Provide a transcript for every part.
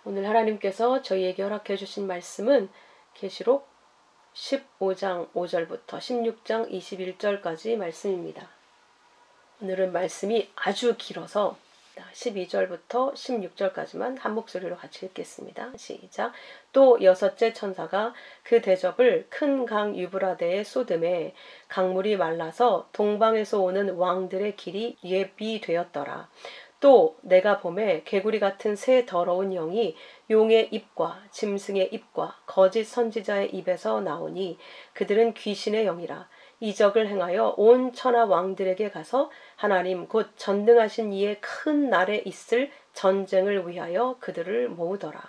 오늘 하나님께서 저희에게 허락해 주신 말씀은 계시록 15장 5절부터 16장 21절까지 말씀입니다. 오늘은 말씀이 아주 길어서 12절부터 16절까지만 한 목소리로 같이 읽겠습니다. 시작. 또 여섯째 천사가 그 대접을 큰 강 유브라데에 쏟음에 강물이 말라서 동방에서 오는 왕들의 길이 예비되었더라. 또 내가 보매 개구리 같은 새 더러운 영이 용의 입과 짐승의 입과 거짓 선지자의 입에서 나오니 그들은 귀신의 영이라. 이적을 행하여 온 천하 왕들에게 가서 하나님 곧 전능하신 이의 큰 날에 있을 전쟁을 위하여 그들을 모으더라.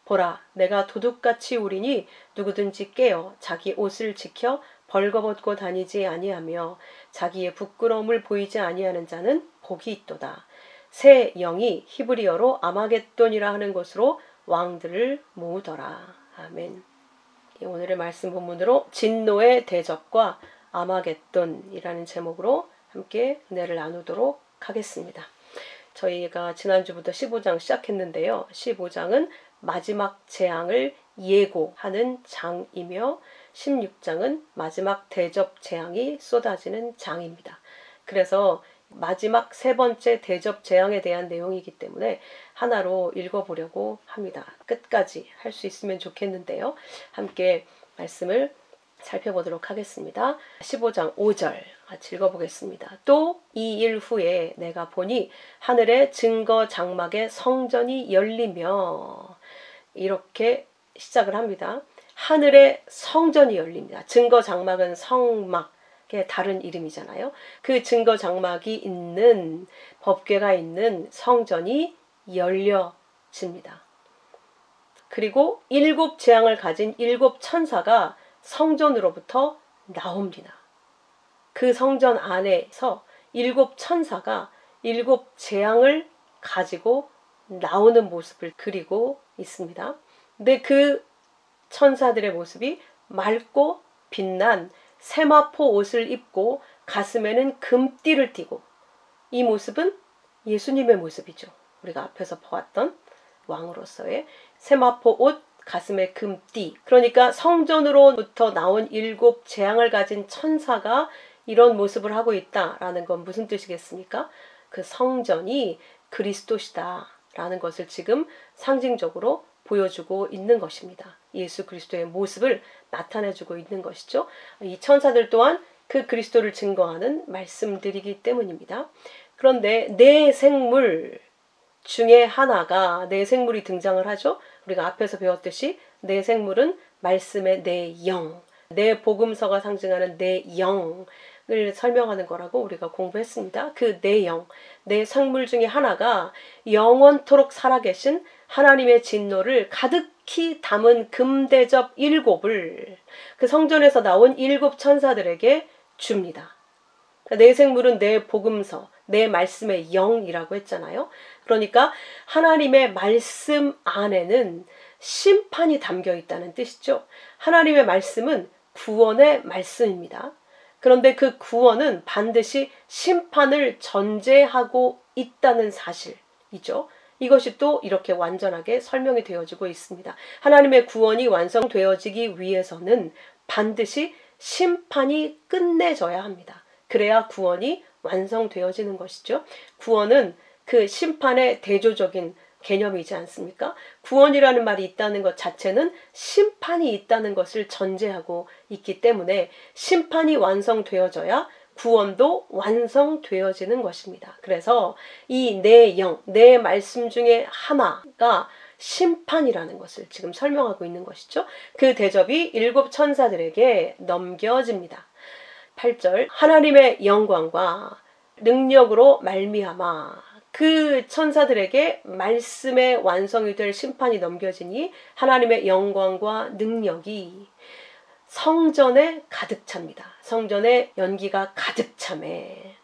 보라, 내가 도둑같이 우리니 누구든지 깨어 자기 옷을 지켜 벌거벗고 다니지 아니하며 자기의 부끄러움을 보이지 아니하는 자는 복이 있도다. 새 영이 히브리어로 아마겟돈이라 하는 곳으로 왕들을 모으더라. 아멘. 오늘의 말씀 본문으로 진노의 대접과 아마겟돈이라는 제목으로 함께 은혜를 나누도록 하겠습니다. 저희가 지난주부터 15장 시작했는데요. 15장은 마지막 재앙을 예고하는 장이며 16장은 마지막 대접 재앙이 쏟아지는 장입니다. 그래서 마지막 세 번째 대접 재앙에 대한 내용이기 때문에 하나로 읽어보려고 합니다. 끝까지 할 수 있으면 좋겠는데요. 함께 말씀을 살펴보도록 하겠습니다. 15장 5절 같이 읽어보겠습니다. 또 이 일 후에 내가 보니 하늘의 증거 장막의 성전이 열리며, 이렇게 시작을 합니다. 하늘의 성전이 열립니다. 증거 장막은 성막의 다른 이름이잖아요. 그 증거 장막이 있는, 법궤가 있는 성전이 열려집니다. 그리고 7 재앙을 가진 7 천사가 성전으로부터 나옵니다. 그 성전 안에서 7 천사가 7 재앙을 가지고 나오는 모습을 그리고 있습니다. 근데 그 천사들의 모습이 맑고 빛난 세마포 옷을 입고 가슴에는 금띠를 띠고, 이 모습은 예수님의 모습이죠. 우리가 앞에서 보았던 왕으로서의 세마포 옷, 가슴에 금띠. 그러니까 성전으로부터 나온 7 재앙을 가진 천사가 이런 모습을 하고 있다라는 건 무슨 뜻이겠습니까? 그 성전이 그리스도시다라는 것을 지금 상징적으로 보여주고 있는 것입니다. 예수 그리스도의 모습을 나타내주고 있는 것이죠. 이 천사들 또한 그 그리스도를 증거하는 말씀들이기 때문입니다. 그런데 내 생물 중에 하나가, 내 생물이 등장을 하죠. 우리가 앞에서 배웠듯이 내 생물은 말씀의 내 영, 내 복음서가 상징하는 내 영을 설명하는 거라고 우리가 공부했습니다. 그 내 영, 내 생물 중에 하나가 영원토록 살아계신 하나님의 진노를 가득히 담은 금대접 7을 그 성전에서 나온 7 천사들에게 줍니다. 내 생물은 내 복음서, 내 말씀의 영이라고 했잖아요. 그러니까 하나님의 말씀 안에는 심판이 담겨 있다는 뜻이죠. 하나님의 말씀은 구원의 말씀입니다. 그런데 그 구원은 반드시 심판을 전제하고 있다는 사실이죠. 이것이 또 이렇게 완전하게 설명이 되어지고 있습니다. 하나님의 구원이 완성되어지기 위해서는 반드시 심판이 끝내져야 합니다. 그래야 구원이 완성되어지는 것이죠. 구원은 그 심판의 대조적인 개념이지 않습니까? 구원이라는 말이 있다는 것 자체는 심판이 있다는 것을 전제하고 있기 때문에 심판이 완성되어져야 구원도 완성되어지는 것입니다. 그래서 이 내 영, 내 말씀 중에 하나가 심판이라는 것을 지금 설명하고 있는 것이죠. 그 대접이 7 천사들에게 넘겨집니다. 8절, 하나님의 영광과 능력으로 말미암아 그 천사들에게 말씀의 완성이 될 심판이 넘겨지니 하나님의 영광과 능력이 성전에 가득 찹니다. 성전에 연기가 가득 차매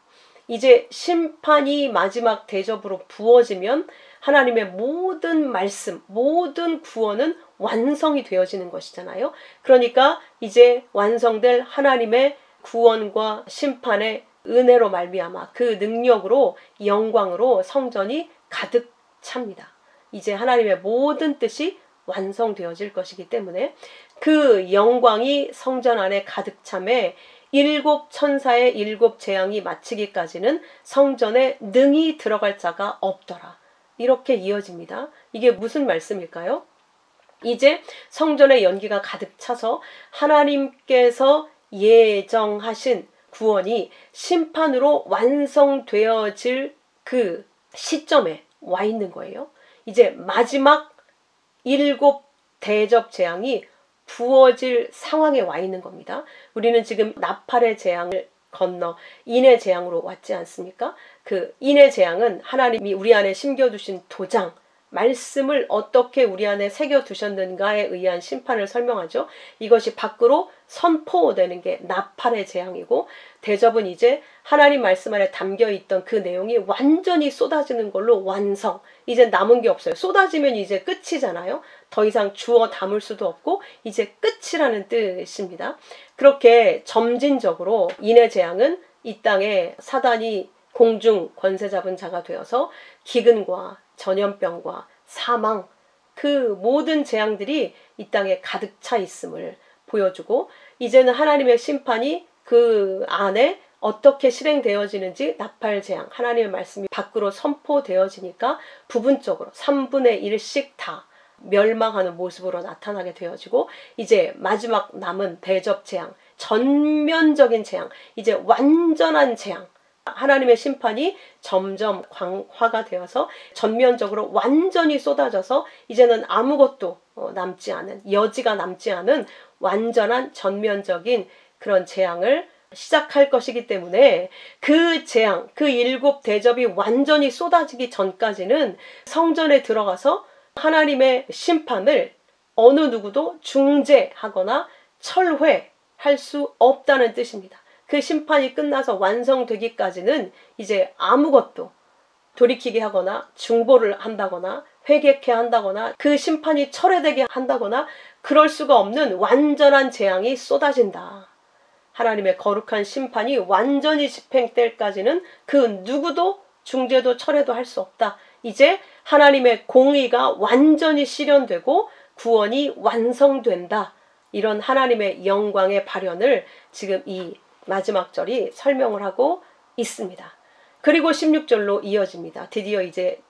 이제 심판이 마지막 대접으로 부어지면 하나님의 모든 말씀, 모든 구원은 완성이 되어지는 것이잖아요. 그러니까 이제 완성될 하나님의 구원과 심판의 은혜로 말미암아 그 능력으로 영광으로 성전이 가득 찹니다. 이제 하나님의 모든 뜻이 완성되어질 것이기 때문에 그 영광이 성전 안에 가득 참에 일곱 천사의 일곱 재앙이 마치기까지는 성전에 능히 들어갈 자가 없더라. 이렇게 이어집니다. 이게 무슨 말씀일까요? 이제 성전의 연기가 가득 차서 하나님께서 예정하신 구원이 심판으로 완성되어질 그 시점에 와 있는 거예요. 이제 마지막 일곱 대접 재앙이 부어질 상황에 와 있는 겁니다. 우리는 지금 나팔의 재앙을 건너 인의 재앙으로 왔지 않습니까? 그 인의 재앙은 하나님이 우리 안에 심겨두신 도장, 말씀을 어떻게 우리 안에 새겨두셨는가에 의한 심판을 설명하죠. 이것이 밖으로 선포되는 게 나팔의 재앙이고, 대접은 이제 하나님 말씀 안에 담겨있던 그 내용이 완전히 쏟아지는 걸로 완성. 이제 남은 게 없어요. 쏟아지면 이제 끝이잖아요. 더 이상 주워 담을 수도 없고 이제 끝이라는 뜻입니다. 그렇게 점진적으로 인의 재앙은 이 땅에 사단이 공중 권세 잡은 자가 되어서 기근과 전염병과 사망, 그 모든 재앙들이 이 땅에 가득 차 있음을 보여주고, 이제는 하나님의 심판이 그 안에 어떻게 실행되어지는지 나팔 재앙, 하나님의 말씀이 밖으로 선포되어지니까 부분적으로 3분의 1씩 다 멸망하는 모습으로 나타나게 되어지고, 이제 마지막 남은 대접 재앙, 전면적인 재앙, 이제 완전한 재앙, 하나님의 심판이 점점 광화가 되어서 전면적으로 완전히 쏟아져서 이제는 아무것도 남지 않은, 여지가 남지 않은 완전한 전면적인 그런 재앙을 시작할 것이기 때문에 그 재앙, 그 일곱 대접이 완전히 쏟아지기 전까지는 성전에 들어가서 하나님의 심판을 어느 누구도 중재하거나 철회할 수 없다는 뜻입니다. 그 심판이 끝나서 완성되기까지는 이제 아무것도 돌이키게 하거나 중보를 한다거나 회개케 한다거나 그 심판이 철회되게 한다거나 그럴 수가 없는 완전한 재앙이 쏟아진다. 하나님의 거룩한 심판이 완전히 집행될 때까지는 그 누구도 중재도 철회도 할 수 없다. 이제 하나님의 공의가 완전히 실현되고 구원이 완성된다. 이런 하나님의 영광의 발현을 지금 이 마지막 절이 설명을 하고 있습니다. 그리고 16절로 이어집니다. 드디어 이제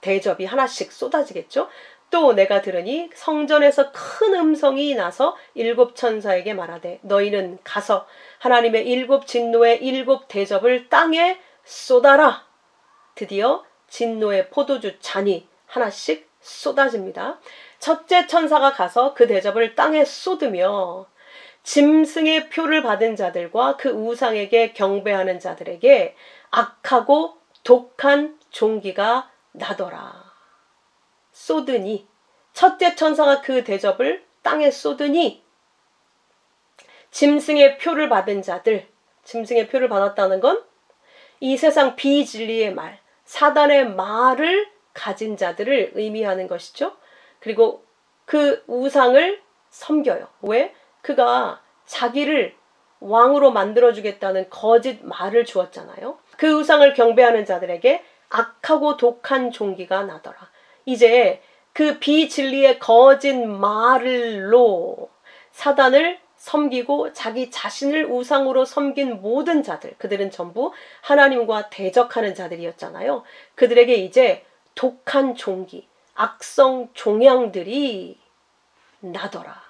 대접이 하나씩 쏟아지겠죠. 또 내가 들으니 성전에서 큰 음성이 나서 일곱 천사에게 말하되 너희는 가서 하나님의 일곱 진노의 일곱 대접을 땅에 쏟아라. 드디어 진노의 포도주 잔이 하나씩 쏟아집니다. 첫째 천사가 가서 그 대접을 땅에 쏟으며 짐승의 표를 받은 자들과 그 우상에게 경배하는 자들에게 악하고 독한 종기가 나더라. 쏟으니, 첫째 천사가 그 대접을 땅에 쏟으니 짐승의 표를 받은 자들, 짐승의 표를 받았다는 건 이 세상 비진리의 말, 사단의 말을 가진 자들을 의미하는 것이죠. 그리고 그 우상을 섬겨요. 왜? 그가 자기를 왕으로 만들어주겠다는 거짓 말을 주었잖아요. 그 우상을 경배하는 자들에게 악하고 독한 종기가 나더라. 이제 그 비진리의 거짓 말로 사단을 섬기고 자기 자신을 우상으로 섬긴 모든 자들, 그들은 전부 하나님과 대적하는 자들이었잖아요. 그들에게 이제 독한 종기, 악성 종양들이 나더라.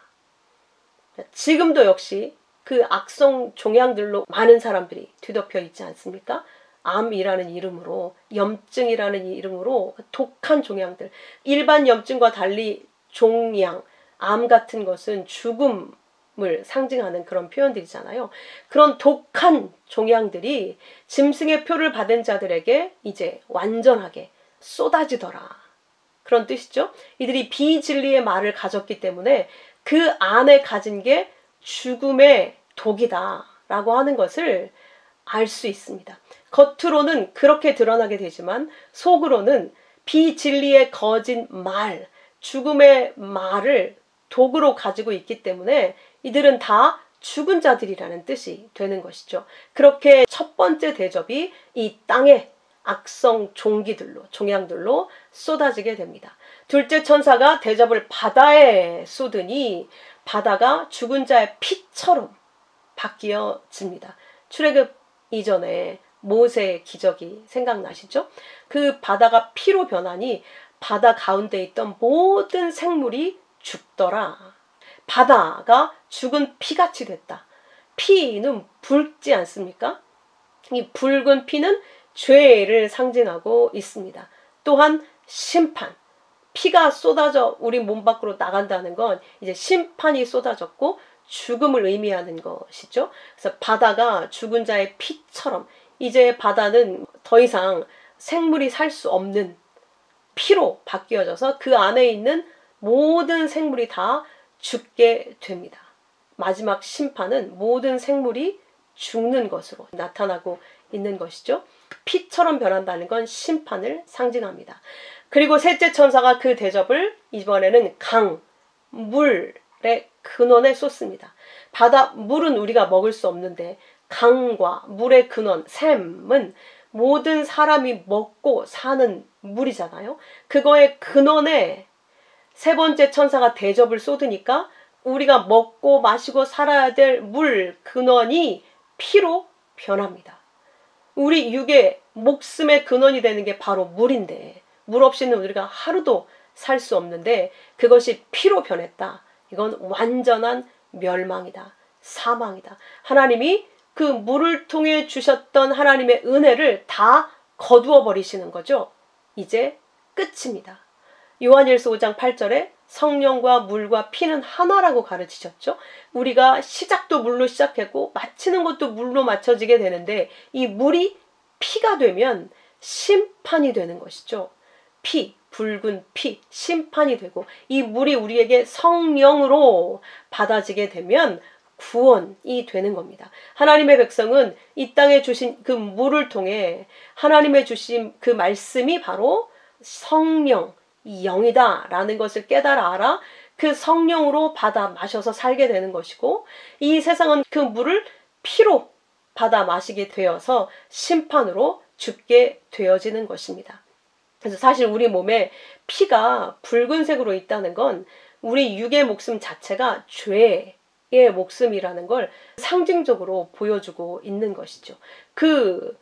지금도 역시 그 악성 종양들로 많은 사람들이 뒤덮여 있지 않습니까? 암이라는 이름으로, 염증이라는 이름으로 독한 종양들. 일반 염증과 달리 종양, 암 같은 것은 죽음을 상징하는 그런 표현들이잖아요. 그런 독한 종양들이 짐승의 표를 받은 자들에게 이제 완전하게 쏟아지더라. 그런 뜻이죠. 이들이 비진리의 말을 가졌기 때문에 그 안에 가진 게 죽음의 독이다 라고 하는 것을 알 수 있습니다. 겉으로는 그렇게 드러나게 되지만 속으로는 비진리의 거짓 말, 죽음의 말을 독으로 가지고 있기 때문에 이들은 다 죽은 자들이라는 뜻이 되는 것이죠. 그렇게 첫 번째 대접이 이 땅에 악성 종양들로 쏟아지게 됩니다. 둘째 천사가 대접을 바다에 쏟으니 바다가 죽은 자의 피처럼 바뀌어집니다. 출애굽 이전에 모세의 기적이 생각나시죠? 그 바다가 피로 변하니 바다 가운데 있던 모든 생물이 죽더라. 바다가 죽은 피같이 됐다. 피는 붉지 않습니까? 이 붉은 피는 죄를 상징하고 있습니다. 또한 심판, 피가 쏟아져 우리 몸 밖으로 나간다는 건 이제 심판이 쏟아졌고 죽음을 의미하는 것이죠. 그래서 바다가 죽은 자의 피처럼 이제 바다는 더 이상 생물이 살 수 없는 피로 바뀌어져서 그 안에 있는 모든 생물이 다 죽게 됩니다. 마지막 심판은 모든 생물이 죽는 것으로 나타나고 있는 것이죠. 피처럼 변한다는 건 심판을 상징합니다. 그리고 셋째 천사가 그 대접을 이번에는 강, 물의 근원에 쏟습니다. 바다 물은 우리가 먹을 수 없는데 강과 물의 근원, 샘은 모든 사람이 먹고 사는 물이잖아요. 그거의 근원에 세 번째 천사가 대접을 쏟으니까 우리가 먹고 마시고 살아야 될 물 근원이 피로 변합니다. 우리 육의 목숨의 근원이 되는 게 바로 물인데 물 없이는 우리가 하루도 살 수 없는데 그것이 피로 변했다. 이건 완전한 멸망이다. 사망이다. 하나님이 그 물을 통해 주셨던 하나님의 은혜를 다 거두어 버리시는 거죠. 이제 끝입니다. 요한일서 5장 8절에 성령과 물과 피는 하나라고 가르치셨죠. 우리가 시작도 물로 시작했고 마치는 것도 물로 맞춰지게 되는데 이 물이 피가 되면 심판이 되는 것이죠. 피, 붉은 피, 심판이 되고 이 물이 우리에게 성령으로 받아지게 되면 구원이 되는 겁니다. 하나님의 백성은 이 땅에 주신 그 물을 통해 하나님의 주신 그 말씀이 바로 성령, 영이다 라는 것을 깨달아 알아 그 성령으로 받아 마셔서 살게 되는 것이고 이 세상은 그 물을 피로 받아 마시게 되어서 심판으로 죽게 되어지는 것입니다. 그래서 사실 우리 몸에 피가 붉은색으로 있다는 건 우리 육의 목숨 자체가 죄의 목숨이라는 걸 상징적으로 보여주고 있는 것이죠. 그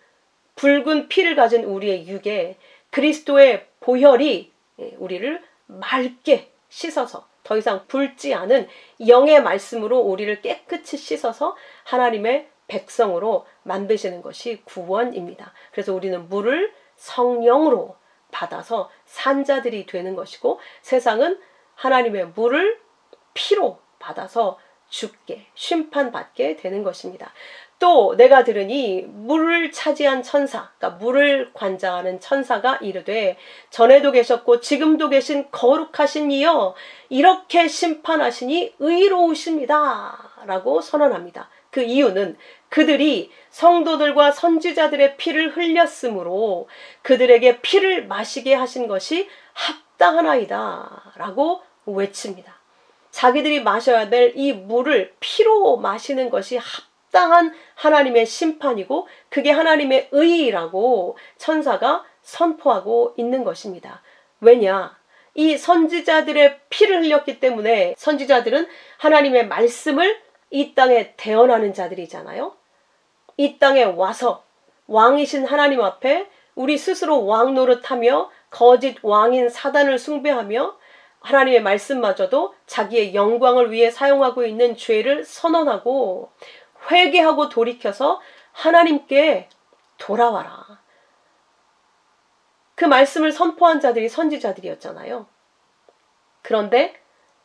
붉은 피를 가진 우리의 육에 그리스도의 보혈이 우리를 맑게 씻어서 더 이상 붉지 않은 영의 말씀으로 우리를 깨끗이 씻어서 하나님의 백성으로 만드시는 것이 구원입니다. 그래서 우리는 물을 성령으로 받아서 산자들이 되는 것이고 세상은 하나님의 물을 피로 받아서 죽게 심판받게 되는 것입니다. 또 내가 들으니 물을 차지한 천사, 그러니까 물을 관장하는 천사가 이르되 전에도 계셨고 지금도 계신 거룩하신 이여 이렇게 심판하시니 의로우십니다 라고 선언합니다. 그 이유는 그들이 성도들과 선지자들의 피를 흘렸으므로 그들에게 피를 마시게 하신 것이 합당하나이다 라고 외칩니다. 자기들이 마셔야 될 이 물을 피로 마시는 것이 합당한 하나님의 심판이고 그게 하나님의 의라고 천사가 선포하고 있는 것입니다. 왜냐? 이 선지자들의 피를 흘렸기 때문에 선지자들은 하나님의 말씀을 이 땅에 대언하는 자들이잖아요. 이 땅에 와서 왕이신 하나님 앞에 우리 스스로 왕 노릇하며 거짓 왕인 사단을 숭배하며 하나님의 말씀마저도 자기의 영광을 위해 사용하고 있는 죄를 선언하고 회개하고 돌이켜서 하나님께 돌아와라. 그 말씀을 선포한 자들이 선지자들이었잖아요. 그런데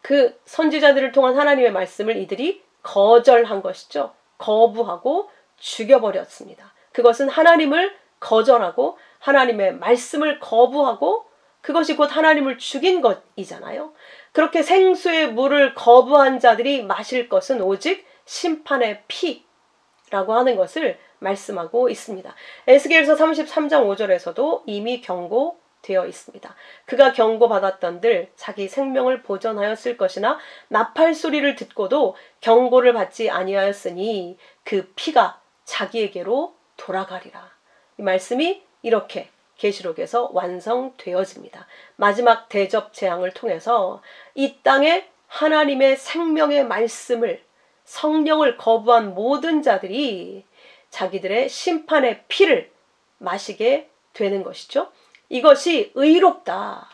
그 선지자들을 통한 하나님의 말씀을 이들이 거절한 것이죠. 거부하고 죽여버렸습니다. 그것은 하나님을 거절하고 하나님의 말씀을 거부하고 그것이 곧 하나님을 죽인 것이잖아요. 그렇게 생수의 물을 거부한 자들이 마실 것은 오직 심판의 피라고 하는 것을 말씀하고 있습니다. 에스겔서 33장 5절에서도 이미 경고되어 있습니다. 그가 경고받았던들 자기 생명을 보전하였을 것이나 나팔 소리를 듣고도 경고를 받지 아니하였으니 그 피가 자기에게로 돌아가리라. 이 말씀이 이렇게 계시록에서 완성되어집니다. 마지막 대접 재앙을 통해서 이 땅에 하나님의 생명의 말씀을, 성령을 거부한 모든 자들이 자기들의 심판의 피를 마시게 되는 것이죠. 이것이 의롭다.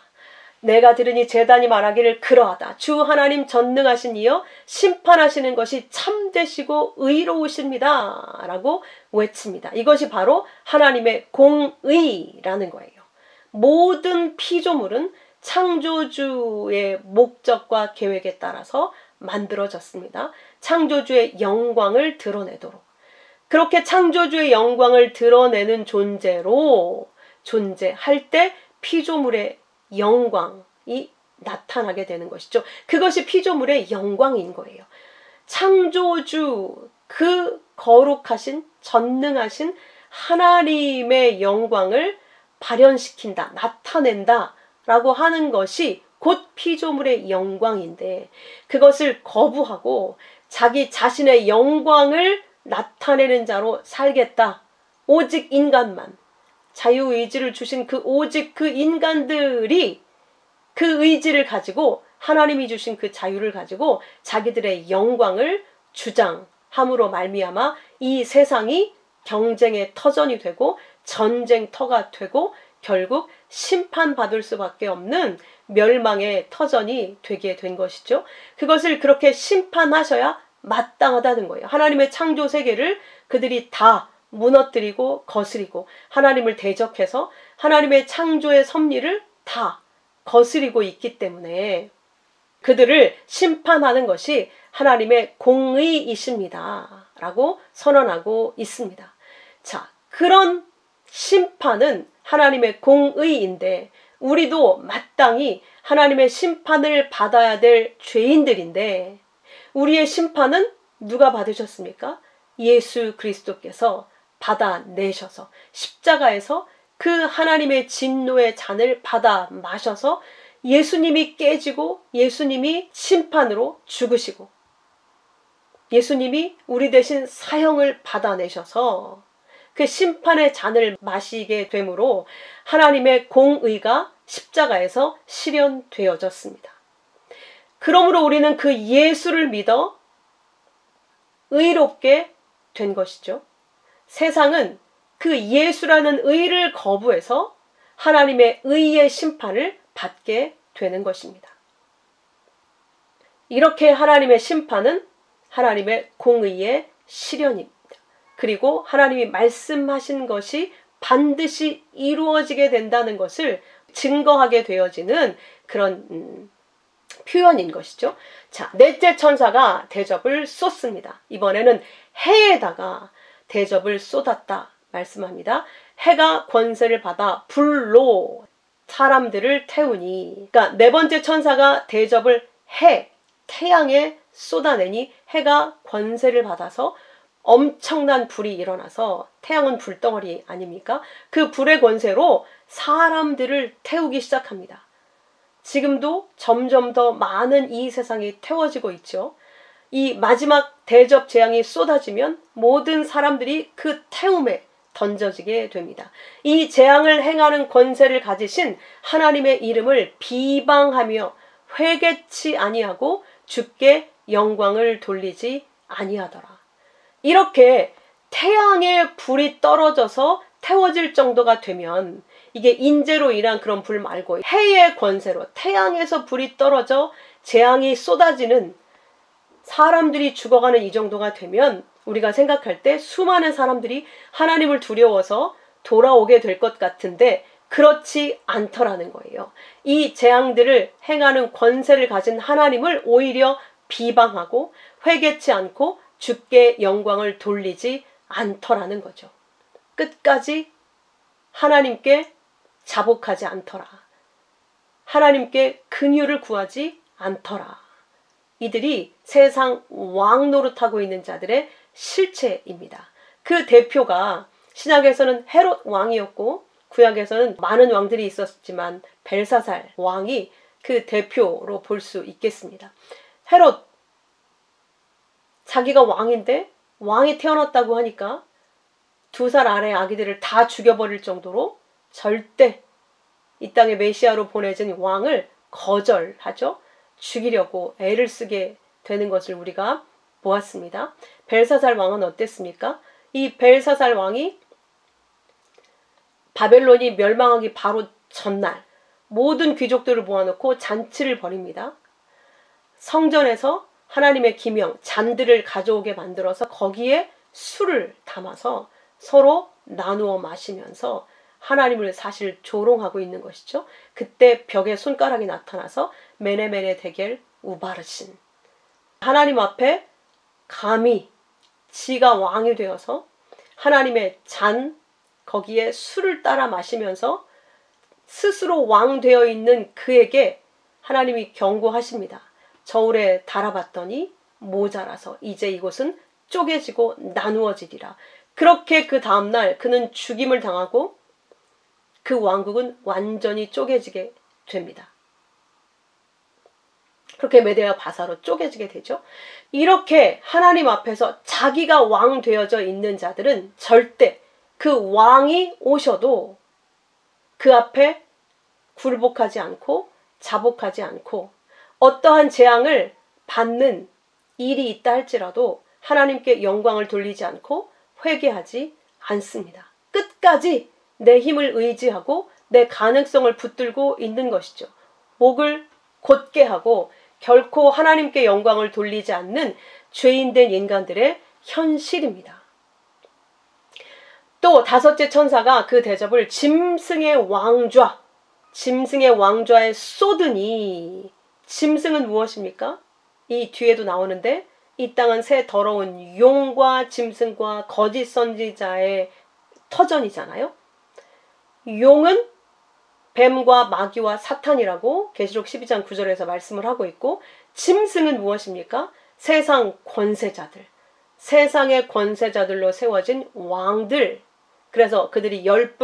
내가 들으니 제단이 말하기를 그러하다. 주 하나님 전능하신 이여 심판하시는 것이 참되시고 의로우십니다. 라고 외칩니다. 이것이 바로 하나님의 공의라는 거예요. 모든 피조물은 창조주의 목적과 계획에 따라서 만들어졌습니다. 창조주의 영광을 드러내도록. 그렇게 창조주의 영광을 드러내는 존재로 존재할 때 피조물의 영광이 나타나게 되는 것이죠. 그것이 피조물의 영광인 거예요. 창조주, 그 거룩하신, 전능하신 하나님의 영광을 발현시킨다, 나타낸다 라고 하는 것이 곧 피조물의 영광인데, 그것을 거부하고 자기 자신의 영광을 나타내는 자로 살겠다. 오직 인간만, 자유의지를 주신 오직 그 인간들이 그 의지를 가지고, 하나님이 주신 그 자유를 가지고 자기들의 영광을 주장함으로 말미암아 이 세상이 경쟁의 터전이 되고 전쟁터가 되고 결국 심판받을 수밖에 없는 멸망의 터전이 되게 된 것이죠. 그것을 그렇게 심판하셔야 마땅하다는 거예요. 하나님의 창조 세계를 그들이 다 무너뜨리고 거스리고 하나님을 대적해서 하나님의 창조의 섭리를 다 거스리고 있기 때문에 그들을 심판하는 것이 하나님의 공의이십니다. 라고 선언하고 있습니다. 자, 그런 심판은 하나님의 공의인데 우리도 마땅히 하나님의 심판을 받아야 될 죄인들인데 우리의 심판은 누가 받으셨습니까? 예수 그리스도께서 받아내셔서 십자가에서 그 하나님의 진노의 잔을 받아 마셔서 예수님이 깨지고 예수님이 심판으로 죽으시고 예수님이 우리 대신 사형을 받아내셔서 그 심판의 잔을 마시게 되므로 하나님의 공의가 십자가에서 실현되어졌습니다. 그러므로 우리는 그 예수를 믿어 의롭게 된 것이죠. 세상은 그 예수라는 의를 거부해서 하나님의 의의 심판을 받게 되는 것입니다. 이렇게 하나님의 심판은 하나님의 공의의 실현입니다. 그리고 하나님이 말씀하신 것이 반드시 이루어지게 된다는 것을 증거하게 되어지는 그런 표현인 것이죠. 자, 넷째 천사가 대접을 쏟습니다. 이번에는 해에다가 대접을 쏟았다 말씀합니다. 해가 권세를 받아 불로 사람들을 태우니, 그러니까 네 번째 천사가 대접을 태양에 쏟아내니 해가 권세를 받아서 엄청난 불이 일어나서, 태양은 불덩어리 아닙니까? 그 불의 권세로 사람들을 태우기 시작합니다. 지금도 점점 더 많은 이 세상이 태워지고 있죠. 이 마지막 대접 재앙이 쏟아지면 모든 사람들이 그 태움에 던져지게 됩니다. 이 재앙을 행하는 권세를 가지신 하나님의 이름을 비방하며 회개치 아니하고 주께 영광을 돌리지 아니하더라. 이렇게 태양에 불이 떨어져서 태워질 정도가 되면, 이게 인재로 인한 그런 불 말고 해의 권세로 태양에서 불이 떨어져 재앙이 쏟아지는, 사람들이 죽어가는 이 정도가 되면 우리가 생각할 때 수많은 사람들이 하나님을 두려워서 돌아오게 될 것 같은데 그렇지 않더라는 거예요. 이 재앙들을 행하는 권세를 가진 하나님을 오히려 비방하고 회개치 않고 주께 영광을 돌리지 않더라는 거죠. 끝까지 하나님께 자복하지 않더라. 하나님께 긍휼을 구하지 않더라. 이들이 세상 왕 노릇하고 있는 자들의 실체입니다. 그 대표가 신약에서는 헤롯 왕이었고 구약에서는 많은 왕들이 있었지만 벨사살 왕이 그 대표로 볼 수 있겠습니다. 헤롯, 자기가 왕인데 왕이 태어났다고 하니까 2살 아래 아기들을 다 죽여버릴 정도로 절대 이 땅에 메시아로 보내진 왕을 거절하죠. 죽이려고 애를 쓰게 되는 것을 우리가 보았습니다. 벨사살 왕은 어땠습니까? 이 벨사살 왕이 바벨론이 멸망하기 바로 전날 모든 귀족들을 모아놓고 잔치를 벌입니다. 성전에서 하나님의 기명, 잔들을 가져오게 만들어서 거기에 술을 담아서 서로 나누어 마시면서 하나님을 사실 조롱하고 있는 것이죠. 그때 벽에 손가락이 나타나서 메네메네 데겔 우바르신, 하나님 앞에 감히 지가 왕이 되어서 하나님의 잔 거기에 술을 따라 마시면서 스스로 왕 되어 있는 그에게 하나님이 경고하십니다. 저울에 달아봤더니 모자라서 이제 이곳은 쪼개지고 나누어지리라. 그렇게 그 다음날 그는 죽임을 당하고 그 왕국은 완전히 쪼개지게 됩니다. 그렇게 메대와 바사로 쪼개지게 되죠. 이렇게 하나님 앞에서 자기가 왕 되어져 있는 자들은 절대 그 왕이 오셔도 그 앞에 굴복하지 않고 자복하지 않고 어떠한 재앙을 받는 일이 있다 할지라도 하나님께 영광을 돌리지 않고 회개하지 않습니다. 끝까지 내 힘을 의지하고 내 가능성을 붙들고 있는 것이죠. 목을 곧게 하고 결코 하나님께 영광을 돌리지 않는 죄인된 인간들의 현실입니다. 또 5째 천사가 그 대접을 짐승의 왕좌에 쏟으니, 짐승은 무엇입니까? 이 뒤에도 나오는데 이 땅은 새 더러운 용과 짐승과 거짓 선지자의 터전이잖아요. 용은 뱀과 마귀와 사탄이라고 계시록 12장 9절에서 말씀을 하고 있고, 짐승은 무엇입니까? 세상 권세자들, 세상의 권세자들로 세워진 왕들. 그래서 그들이 열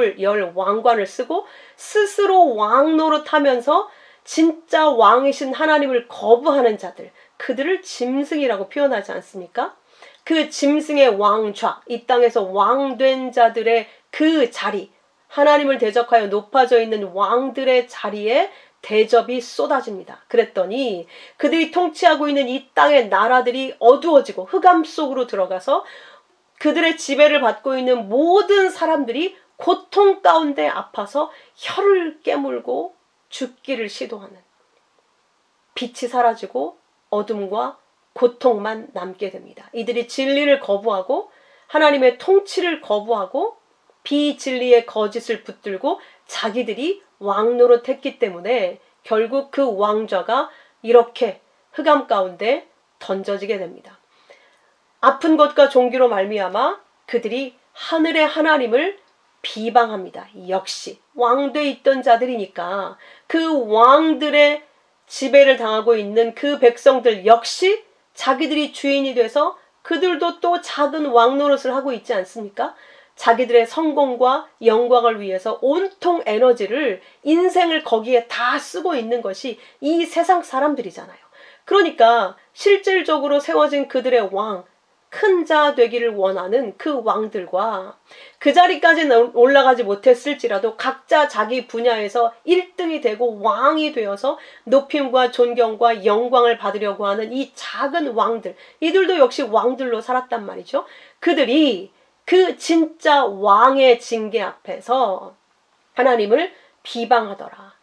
왕관을 쓰고 스스로 왕 노릇하면서 진짜 왕이신 하나님을 거부하는 자들, 그들을 짐승이라고 표현하지 않습니까? 그 짐승의 왕좌, 이 땅에서 왕된 자들의 그 자리, 하나님을 대적하여 높아져 있는 왕들의 자리에 대접이 쏟아집니다. 그랬더니 그들이 통치하고 있는 이 땅의 나라들이 어두워지고 흑암 속으로 들어가서 그들의 지배를 받고 있는 모든 사람들이 고통 가운데 아파서 혀를 깨물고 죽기를 시도하는, 빛이 사라지고 어둠과 고통만 남게 됩니다. 이들이 진리를 거부하고 하나님의 통치를 거부하고 비진리의 거짓을 붙들고 자기들이 왕 노릇했기 때문에 결국 그 왕좌가 이렇게 흑암 가운데 던져지게 됩니다. 아픈 것과 종기로 말미암아 그들이 하늘의 하나님을 비방합니다. 역시 왕돼 있던 자들이니까 그 왕들의 지배를 당하고 있는 그 백성들 역시 자기들이 주인이 돼서 그들도 또 작은 왕 노릇을 하고 있지 않습니까? 자기들의 성공과 영광을 위해서 온통 에너지를, 인생을 거기에 다 쓰고 있는 것이 이 세상 사람들이잖아요. 그러니까 실질적으로 세워진 그들의 왕, 큰 자 되기를 원하는 그 왕들과 그 자리까지는 올라가지 못했을지라도 각자 자기 분야에서 1등이 되고 왕이 되어서 높임과 존경과 영광을 받으려고 하는 이 작은 왕들, 이들도 역시 왕들로 살았단 말이죠. 그들이 그 진짜 왕의 징계 앞에서 하나님을 비방하더라.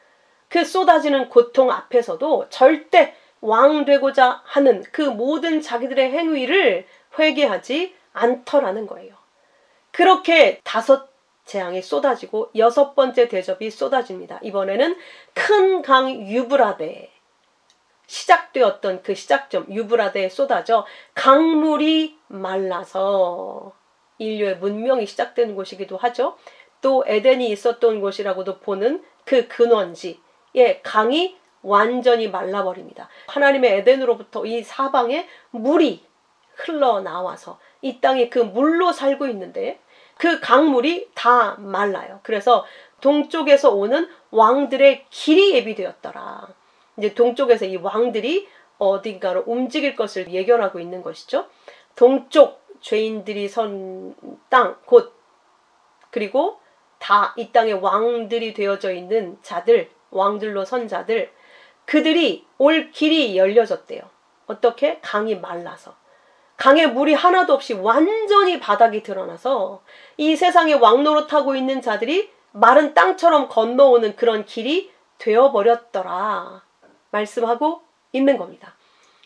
그 쏟아지는 고통 앞에서도 절대 왕 되고자 하는 그 모든 자기들의 행위를 회개하지 않더라는 거예요. 그렇게 5 재앙이 쏟아지고 6번째 대접이 쏟아집니다. 이번에는 큰 강 유브라데, 시작되었던 그 시작점 유브라데에 쏟아져 강물이 말라서 인류의 문명이 시작된 곳이기도 하죠. 또 에덴이 있었던 곳이라고도 보는 그 근원지의 강이 완전히 말라버립니다. 하나님의 에덴으로부터 이 사방에 물이 흘러나와서 이 땅이 그 물로 살고 있는데 그 강물이 다 말라요. 그래서 동쪽에서 오는 왕들의 길이 예비되었더라. 이제 동쪽에서 이 왕들이 어딘가로 움직일 것을 예견하고 있는 것이죠. 동쪽 죄인들이 선 땅, 곧 그리고 다 이 땅의 왕들이 되어져 있는 자들, 왕들로 선 자들, 그들이 올 길이 열려졌대요. 어떻게? 강이 말라서. 강에 물이 하나도 없이 완전히 바닥이 드러나서 이 세상에 왕노릇하고 있는 자들이 마른 땅처럼 건너오는 그런 길이 되어버렸더라 말씀하고 있는 겁니다.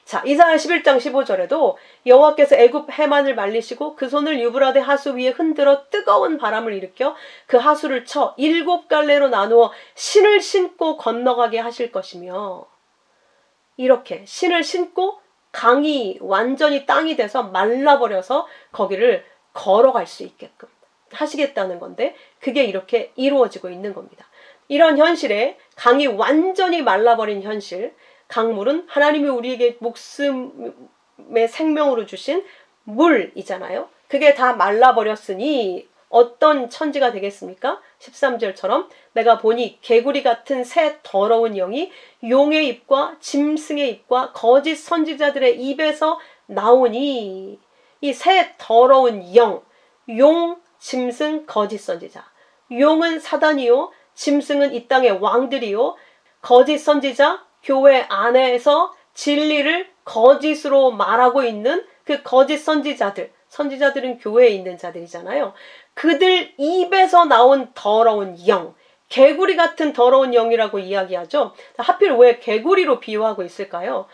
자, 이사야 11장 15절에도 여호와께서 애굽 해만을 말리시고 그 손을 유브라데 하수 위에 흔들어 뜨거운 바람을 일으켜 그 하수를 쳐 7갈래로 나누어 신을 신고 건너가게 하실 것이며, 이렇게 신을 신고 강이 완전히 땅이 돼서 말라버려서 거기를 걸어갈 수 있게끔 하시겠다는 건데, 그게 이렇게 이루어지고 있는 겁니다. 이런 현실에 강이 완전히 말라버린 현실, 강물은 하나님이 우리에게 목숨의 생명으로 주신 물이잖아요. 그게 다 말라버렸으니 어떤 천지가 되겠습니까? 13절처럼 내가 보니 개구리 같은 새 더러운 영이 용의 입과 짐승의 입과 거짓 선지자들의 입에서 나오니, 이 새 더러운 영, 용, 짐승, 거짓 선지자. 용은 사단이요, 짐승은 이 땅의 왕들이요, 거짓 선지자, 교회 안에서 진리를 거짓으로 말하고 있는 그 거짓 선지자들, 선지자들은 교회에 있는 자들이잖아요. 그들 입에서 나온 더러운 영, 개구리 같은 더러운 영이라고 이야기하죠. 하필 왜 개구리로 비유하고 있을까요?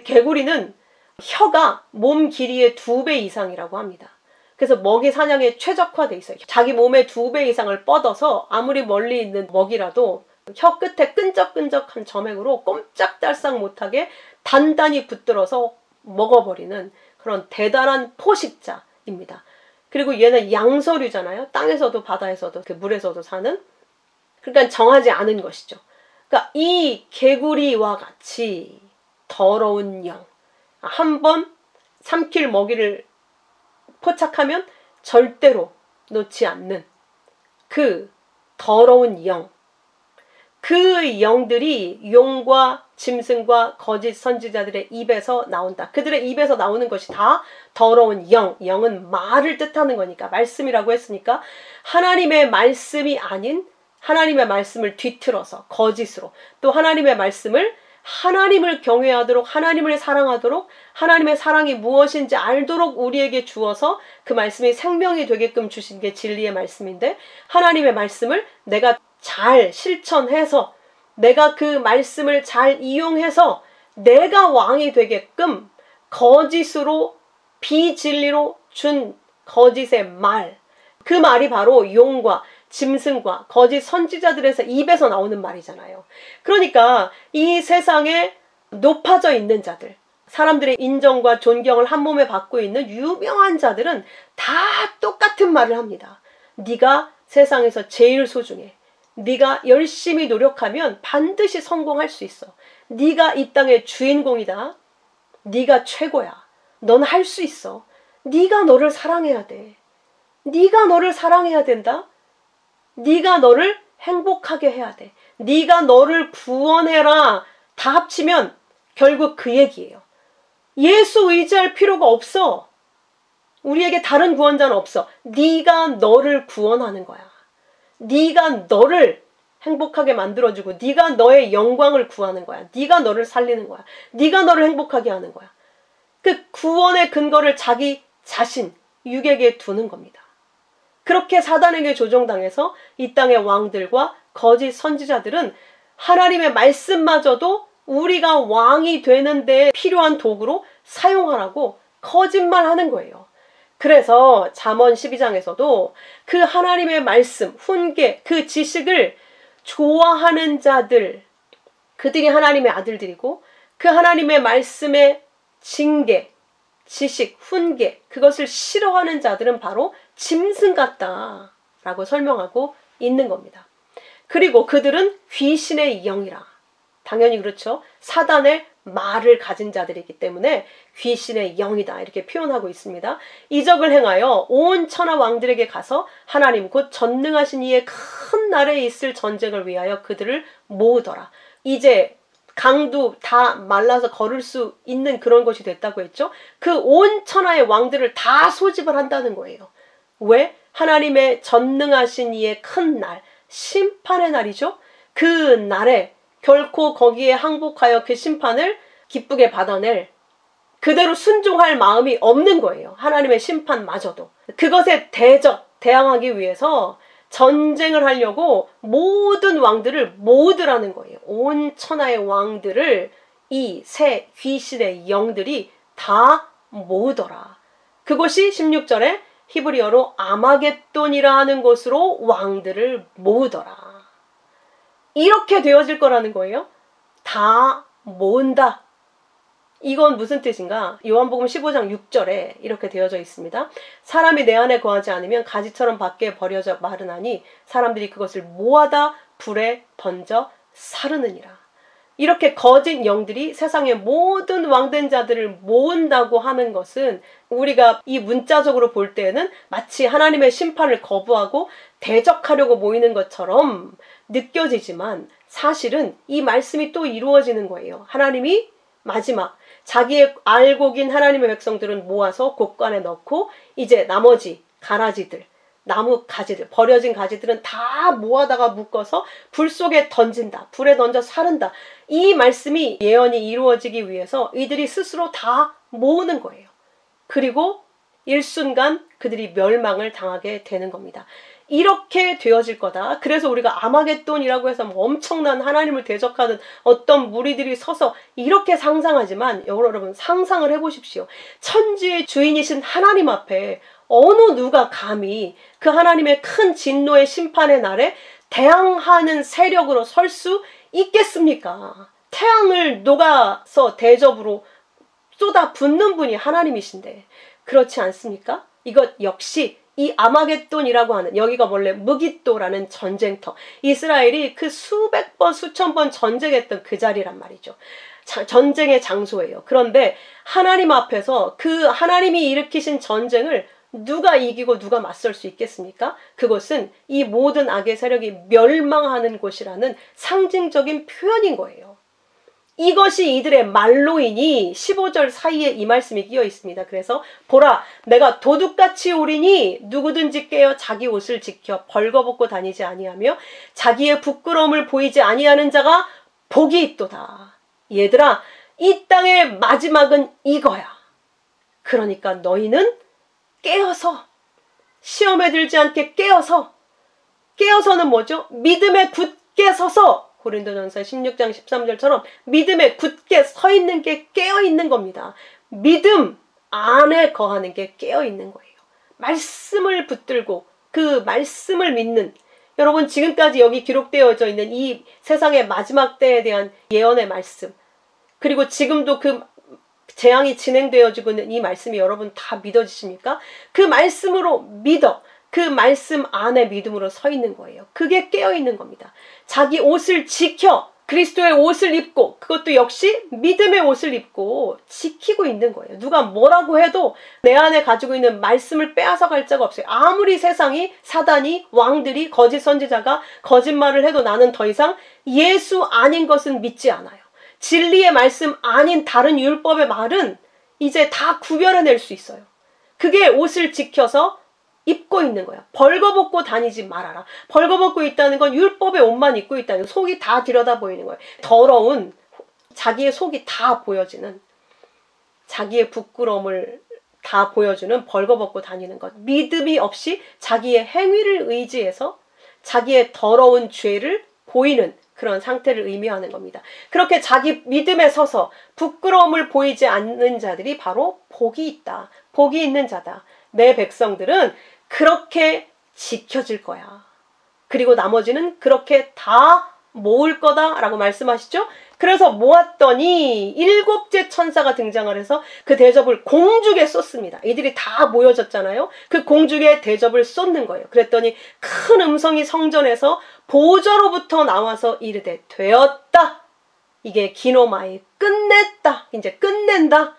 개구리는 혀가 몸 길이의 2배 이상이라고 합니다. 그래서 먹이 사냥에 최적화돼 있어요. 자기 몸의 2배 이상을 뻗어서 아무리 멀리 있는 먹이라도 혀 끝에 끈적끈적한 점액으로 꼼짝달싹 못하게 단단히 붙들어서 먹어버리는 그런 대단한 포식자입니다. 그리고 얘는 양서류잖아요. 땅에서도 바다에서도 그 물에서도 사는. 그러니까 정하지 않은 것이죠. 그러니까 이 개구리와 같이 더러운 영, 한번 삼킬 먹이를 포착하면 절대로 놓지 않는 그 더러운 영, 그 영들이 용과 짐승과 거짓 선지자들의 입에서 나온다. 그들의 입에서 나오는 것이 다 더러운 영, 영은 말을 뜻하는 거니까, 말씀이라고 했으니까 하나님의 말씀이 아닌 하나님의 말씀을 뒤틀어서 거짓으로, 또 하나님의 말씀을 하나님을 경외하도록, 하나님을 사랑하도록, 하나님의 사랑이 무엇인지 알도록 우리에게 주어서 그 말씀이 생명이 되게끔 주신 게 진리의 말씀인데, 하나님의 말씀을 내가 잘 실천해서, 내가 그 말씀을 잘 이용해서 내가 왕이 되게끔 거짓으로, 비진리로 준 거짓의 말, 그 말이 바로 용과 짐승과 거짓 선지자들에서 입에서 나오는 말이잖아요. 그러니까 이 세상에 높아져 있는 자들, 사람들의 인정과 존경을 한 몸에 받고 있는 유명한 자들은 다 똑같은 말을 합니다. 네가 세상에서 제일 소중해. 네가 열심히 노력하면 반드시 성공할 수 있어. 네가 이 땅의 주인공이다. 네가 최고야. 넌 할 수 있어. 네가 너를 사랑해야 돼. 네가 너를 사랑해야 된다. 네가 너를 행복하게 해야 돼. 네가 너를 구원해라. 다 합치면 결국 그 얘기예요. 예수 의지할 필요가 없어. 우리에게 다른 구원자는 없어. 네가 너를 구원하는 거야. 네가 너를 행복하게 만들어주고 네가 너의 영광을 구하는 거야. 네가 너를 살리는 거야. 네가 너를 행복하게 하는 거야. 그 구원의 근거를 자기 자신, 육에게 두는 겁니다. 그렇게 사단에게 조종당해서 이 땅의 왕들과 거짓 선지자들은 하나님의 말씀마저도 우리가 왕이 되는 데 필요한 도구로 사용하라고 거짓말하는 거예요. 그래서 잠언 12장에서도 그 하나님의 말씀, 훈계, 그 지식을 좋아하는 자들, 그들이 하나님의 아들들이고, 그 하나님의 말씀의 징계, 지식, 훈계, 그것을 싫어하는 자들은 바로 짐승 같다라고 설명하고 있는 겁니다. 그리고 그들은 귀신의 영이라. 당연히 그렇죠. 사단의 말을 가진 자들이기 때문에 귀신의 영이다 이렇게 표현하고 있습니다. 이적을 행하여 온 천하 왕들에게 가서 하나님 곧 전능하신 이의 큰 나라에 있을 전쟁을 위하여 그들을 모으더라. 이제 강도 다 말라서 걸을 수 있는 그런 것이 됐다고 했죠. 그 온 천하의 왕들을 다 소집을 한다는 거예요. 왜? 하나님의 전능하신 이의 큰 날, 심판의 날이죠. 그 날에 결코 거기에 항복하여 그 심판을 기쁘게 받아낼, 그대로 순종할 마음이 없는 거예요. 하나님의 심판마저도. 그것에 대항하기 위해서 전쟁을 하려고 모든 왕들을 모으라는 거예요. 온 천하의 왕들을 이 새 귀신의 영들이 다 모으더라. 그것이 16절에 히브리어로 아마겟돈이라 하는 곳으로 왕들을 모으더라. 이렇게 되어질 거라는 거예요. 다 모은다. 이건 무슨 뜻인가? 요한복음 15장 6절에 이렇게 되어져 있습니다. 사람이 내 안에 거하지 않으면 가지처럼 밖에 버려져 마르나니 사람들이 그것을 모아다 불에 던져 사르느니라. 이렇게 거짓 영들이 세상의 모든 왕된 자들을 모은다고 하는 것은 우리가 이 문자적으로 볼 때에는 마치 하나님의 심판을 거부하고 대적하려고 모이는 것처럼 느껴지지만 사실은 이 말씀이 또 이루어지는 거예요. 하나님이 마지막 자기의 알고 긴 하나님의 백성들은 모아서 곳간에 넣고 이제 나머지 가라지들, 나무 가지들, 버려진 가지들은 다 모아다가 묶어서 불 속에 던진다. 불에 던져 사른다. 이 말씀이 예언이 이루어지기 위해서 이들이 스스로 다 모으는 거예요. 그리고 일순간 그들이 멸망을 당하게 되는 겁니다. 이렇게 되어질 거다. 그래서 우리가 아마겟돈이라고 해서 뭐 엄청난 하나님을 대적하는 어떤 무리들이 서서 이렇게 상상하지만 여러분 상상을 해보십시오. 천지의 주인이신 하나님 앞에 어느 누가 감히 그 하나님의 큰 진노의 심판의 날에 대항하는 세력으로 설 수 있겠습니까? 태양을 녹아서 대접으로 쏟아 붓는 분이 하나님이신데 그렇지 않습니까? 이것 역시 이 아마겟돈이라고 하는, 여기가 원래 무깃도라는 전쟁터, 이스라엘이 그 수백 번 수천 번 전쟁했던 그 자리란 말이죠. 전쟁의 장소예요. 그런데 하나님 앞에서 그 하나님이 일으키신 전쟁을 누가 이기고 누가 맞설 수 있겠습니까? 그것은 이 모든 악의 세력이 멸망하는 곳이라는 상징적인 표현인 거예요. 이것이 이들의 말로이니 15절 사이에 이 말씀이 끼어 있습니다. 그래서 보라, 내가 도둑같이 오리니 누구든지 깨어 자기 옷을 지켜 벌거벗고 다니지 아니하며 자기의 부끄러움을 보이지 아니하는 자가 복이 있도다. 얘들아, 이 땅의 마지막은 이거야. 그러니까 너희는 깨어서, 시험에 들지 않게 깨어서는 뭐죠? 믿음에 굳게 서서, 고린도전서 16장 13절처럼 믿음에 굳게 서 있는 게 깨어있는 겁니다. 믿음 안에 거하는 게 깨어있는 거예요. 말씀을 붙들고 그 말씀을 믿는, 여러분 지금까지 여기 기록되어져 있는 이 세상의 마지막 때에 대한 예언의 말씀, 그리고 지금도 그 재앙이 진행되어지고 있는 이 말씀이 여러분 다 믿어지십니까? 그 말씀으로 믿어. 그 말씀 안에 믿음으로 서 있는 거예요. 그게 깨어있는 겁니다. 자기 옷을 지켜 그리스도의 옷을 입고, 그것도 역시 믿음의 옷을 입고 지키고 있는 거예요. 누가 뭐라고 해도 내 안에 가지고 있는 말씀을 빼앗아 갈 자가 없어요. 아무리 세상이, 사단이, 왕들이, 거짓 선지자가 거짓말을 해도 나는 더 이상 예수 아닌 것은 믿지 않아요. 진리의 말씀 아닌 다른 율법의 말은 이제 다 구별해낼 수 있어요. 그게 옷을 지켜서 입고 있는 거야. 벌거벗고 다니지 말아라. 벌거벗고 있다는 건 율법의 옷만 입고 있다는, 속이 다 들여다 보이는 거예요. 더러운 자기의 속이 다 보여지는, 자기의 부끄러움을 다 보여주는 벌거벗고 다니는 것. 믿음이 없이 자기의 행위를 의지해서 자기의 더러운 죄를 보이는 그런 상태를 의미하는 겁니다. 그렇게 자기 믿음에 서서 부끄러움을 보이지 않는 자들이 바로 복이 있다. 복이 있는 자다. 내 백성들은 그렇게 지켜질 거야. 그리고 나머지는 그렇게 다 모을 거다라고 말씀하시죠. 그래서 모았더니 7째 천사가 등장을 해서 그 대접을 공중에 쏟습니다. 이들이 다 모여졌잖아요. 그 공중에 대접을 쏟는 거예요. 그랬더니 큰 음성이 성전에서 보좌로부터 나와서 이르되 되었다. 이게 기노마이, 끝냈다. 이제 끝낸다.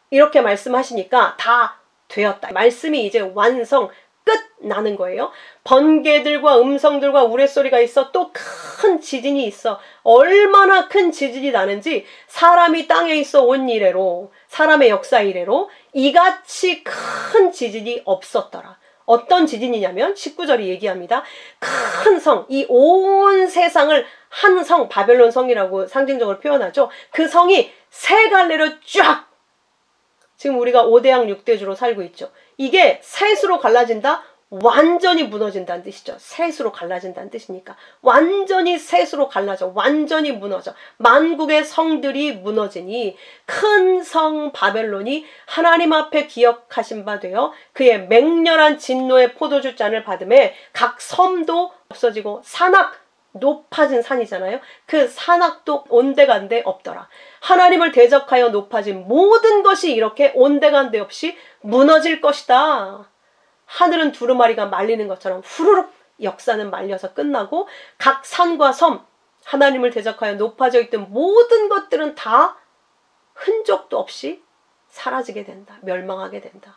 이렇게 말씀하시니까 다 되었다. 말씀이 이제 완성, 끝나는 거예요. 번개들과 음성들과 우레소리가 있어. 또 큰 지진이 있어. 얼마나 큰 지진이 나는지 사람이 땅에 있어 온 이래로, 사람의 역사 이래로 이같이 큰 지진이 없었더라. 어떤 지진이냐면 19절이 얘기합니다. 큰 성, 이 온 세상을 한 성, 바벨론 성이라고 상징적으로 표현하죠. 그 성이 세 갈래로 쫙, 지금 우리가 5대양 6대주로 살고 있죠. 이게 셋으로 갈라진다? 완전히 무너진다는 뜻이죠. 셋으로 갈라진다는 뜻이니까. 완전히 셋으로 갈라져. 완전히 무너져. 만국의 성들이 무너지니 큰 성 바벨론이 하나님 앞에 기억하신 바 되어 그의 맹렬한 진노의 포도주 잔을 받음에 각 섬도 없어지고 산악, 높아진 산이잖아요. 그 산악도 온데간데 없더라. 하나님을 대적하여 높아진 모든 것이 이렇게 온데간데 없이 무너질 것이다. 하늘은 두루마리가 말리는 것처럼 후루룩 역사는 말려서 끝나고 각 산과 섬, 하나님을 대적하여 높아져 있던 모든 것들은 다 흔적도 없이 사라지게 된다. 멸망하게 된다.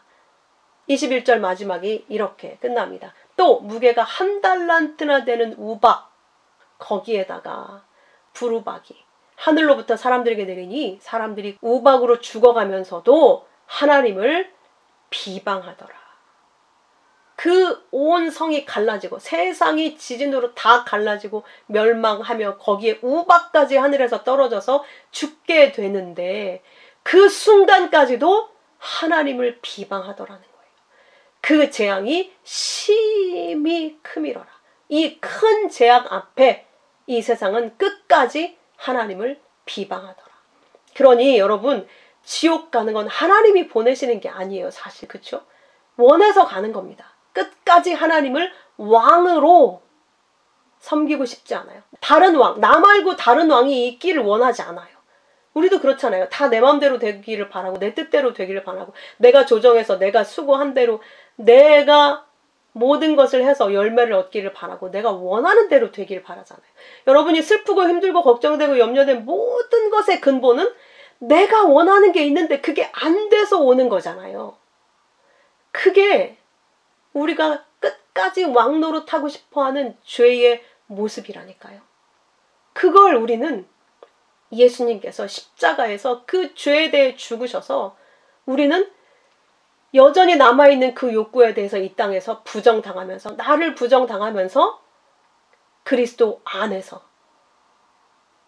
21절 마지막이 이렇게 끝납니다. 또 무게가 1달란트나 되는 우박, 거기에다가 부루박이 하늘로부터 사람들에게 내리니 사람들이 우박으로 죽어가면서도 하나님을 비방하더라. 그 온 성이 갈라지고 세상이 지진으로 다 갈라지고 멸망하며 거기에 우박까지 하늘에서 떨어져서 죽게 되는데 그 순간까지도 하나님을 비방하더라는 거예요. 그 재앙이 심히 크미러라. 이 큰 재앙 앞에 이 세상은 끝까지 하나님을 비방하더라. 그러니 여러분, 지옥 가는 건 하나님이 보내시는 게 아니에요. 사실 그렇죠? 원해서 가는 겁니다. 끝까지 하나님을 왕으로 섬기고 싶지 않아요. 다른 왕, 나 말고 다른 왕이 있기를 원하지 않아요. 우리도 그렇잖아요. 다 내 마음대로 되기를 바라고 내 뜻대로 되기를 바라고 내가 조정해서 내가 수고한 대로 내가 모든 것을 해서 열매를 얻기를 바라고 내가 원하는 대로 되기를 바라잖아요. 여러분이 슬프고 힘들고 걱정되고 염려된 모든 것의 근본은 내가 원하는 게 있는데 그게 안 돼서 오는 거잖아요. 그게 우리가 끝까지 왕노릇하고 싶어하는 죄의 모습이라니까요. 그걸 우리는 예수님께서 십자가에서 그 죄에 대해 죽으셔서 우리는 여전히 남아있는 그 욕구에 대해서 이 땅에서 부정당하면서 나를 부정당하면서 그리스도 안에서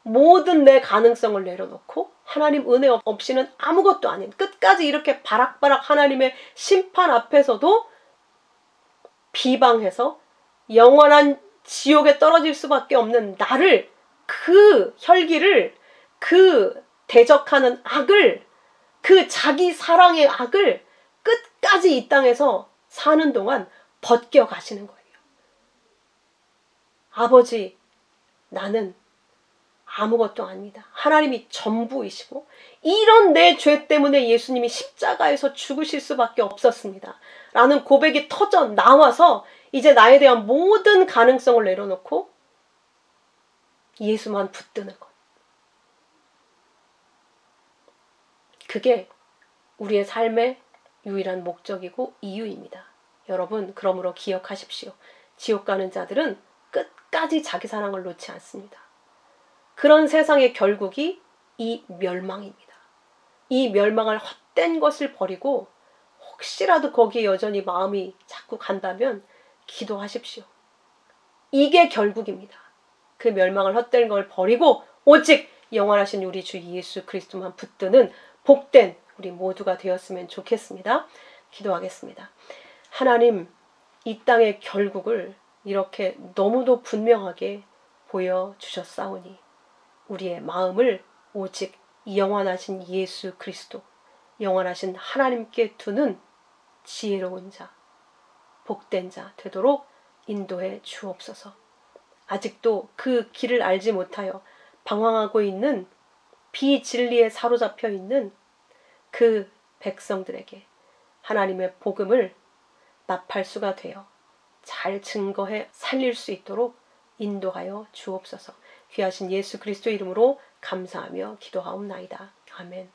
모든 내 가능성을 내려놓고 하나님 은혜 없이는 아무것도 아닌 끝까지 이렇게 바락바락 하나님의 심판 앞에서도 비방해서 영원한 지옥에 떨어질 수밖에 없는 나를 그 혈기를 그 대적하는 악을 그 자기 사랑의 악을 끝까지 이 땅에서 사는 동안 벗겨가시는 거예요. 아버지, 나는 아무것도 아닙니다. 하나님이 전부이시고 이런 내 죄 때문에 예수님이 십자가에서 죽으실 수밖에 없었습니다. 라는 고백이 터져 나와서 이제 나에 대한 모든 가능성을 내려놓고 예수만 붙드는 것. 그게 우리의 삶의 유일한 목적이고 이유입니다. 여러분, 그러므로 기억하십시오. 지옥 가는 자들은 끝까지 자기 사랑을 놓지 않습니다. 그런 세상의 결국이 이 멸망입니다. 이 멸망할 헛된 것을 버리고 혹시라도 거기에 여전히 마음이 자꾸 간다면 기도하십시오. 이게 결국입니다. 그 멸망을 헛된 걸 버리고 오직 영원하신 우리 주 예수 그리스도만 붙드는 복된 우리 모두가 되었으면 좋겠습니다. 기도하겠습니다. 하나님, 이 땅의 결국을 이렇게 너무도 분명하게 보여주셨사오니 우리의 마음을 오직 영원하신 예수 그리스도, 영원하신 하나님께 두는 지혜로운 자, 복된 자 되도록 인도해 주옵소서. 아직도 그 길을 알지 못하여 방황하고 있는 비진리에 사로잡혀 있는 그 백성들에게 하나님의 복음을 나팔수가 되어 잘 증거해 살릴 수 있도록 인도하여 주옵소서. 귀하신 예수 그리스도 이름으로 감사하며 기도하옵나이다. 아멘.